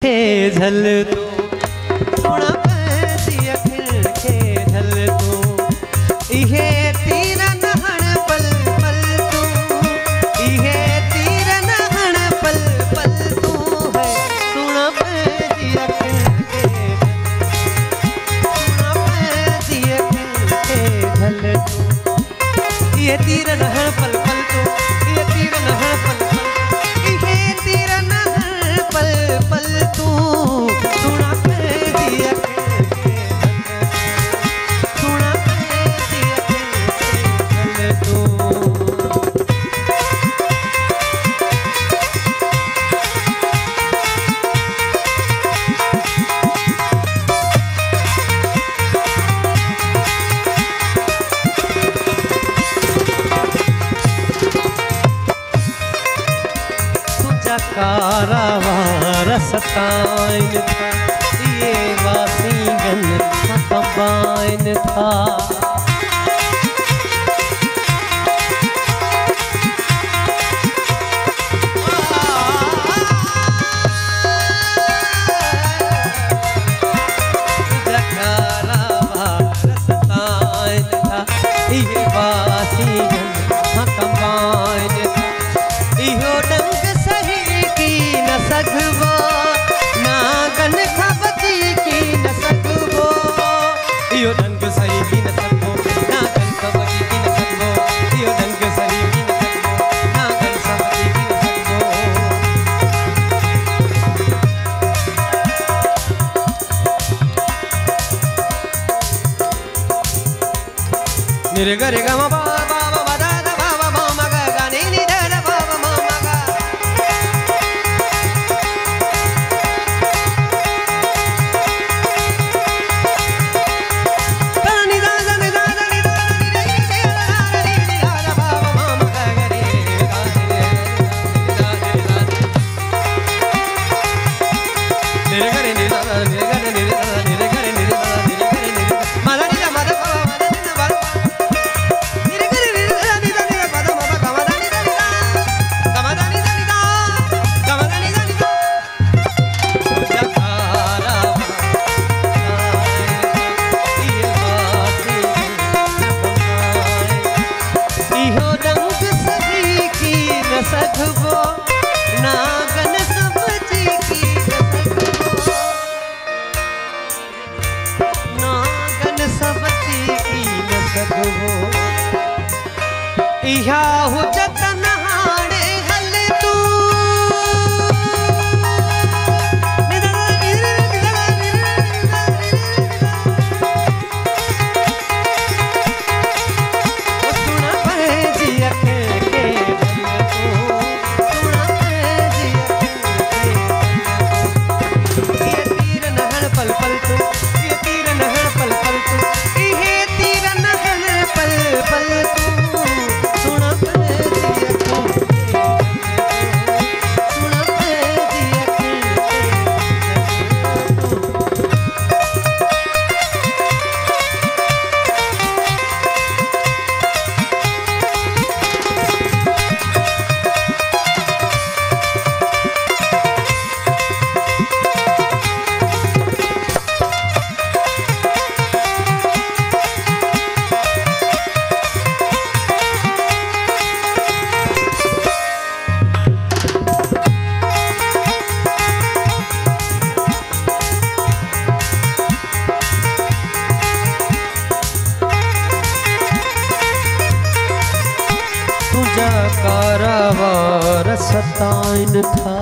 के झल तू सोना पैसी अखिल के झल तू इहे तीर नहण पल पल तू इहे तीर नहण पल पल तू है सोना पैसी अखिल के सोना पैसी अखिल के झल तू ये तीर नहण पल पल तू ये तीर नहण पल पल ये तीर नहण पल पल तू सुना पैसी अखिल के सुना पैसी अखिल के तू कारावार सताइन था ये वासीगन कंबाइन था कारावार सताइन था ये वासीगन कंबाइन था इहो डंग न सगवो नागन खबती की न सगवो इहो डंग सही की न सगवो नागन खबती की न सगवो इहो डंग सही की न सगवो नागन खबती की न सगवो निरे गरे गमा बा बा बा दा दा बा बा मा मा गा नी नी दा दा बा बा मा मा गा इहा हुजत नहाणे हल तू सुना पैसी अखिल के झल तू सुना पैसी अखिल के ये तीर नहण पल पल तू ये तीर नहण पल पल तू इहे तीर नहण पल पल तू कारावार सताइन था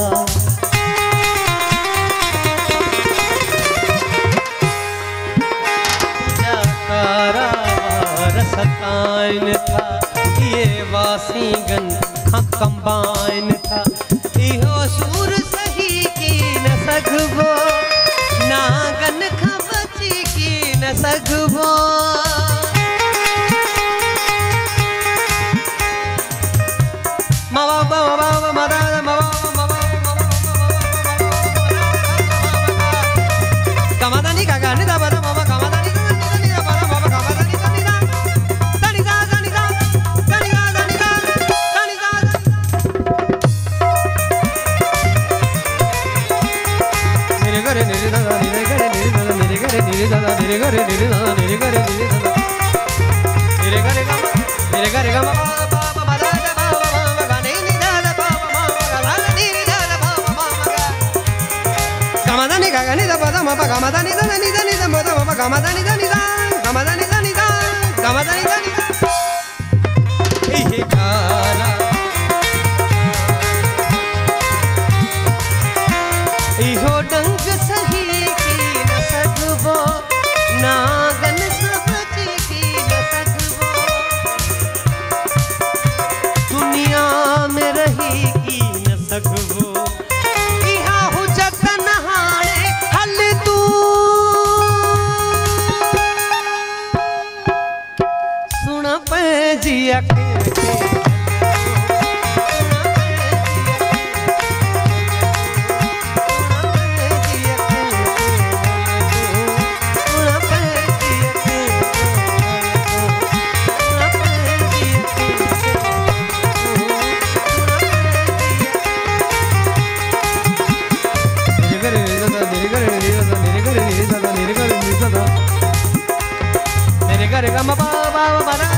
कारावार सताइन था ये वासीगन कंबाइन था इहो सूर सही की न सगवो नागन खबची की न सगवो इहो डंग सही की न सघबो नागन समझ की न सघबो दुनिया में रही की न सघबो इहा हुजत न हाणे हल तू सुन पंहिंजी अखियुनि खे Ga ma ba ba ba ba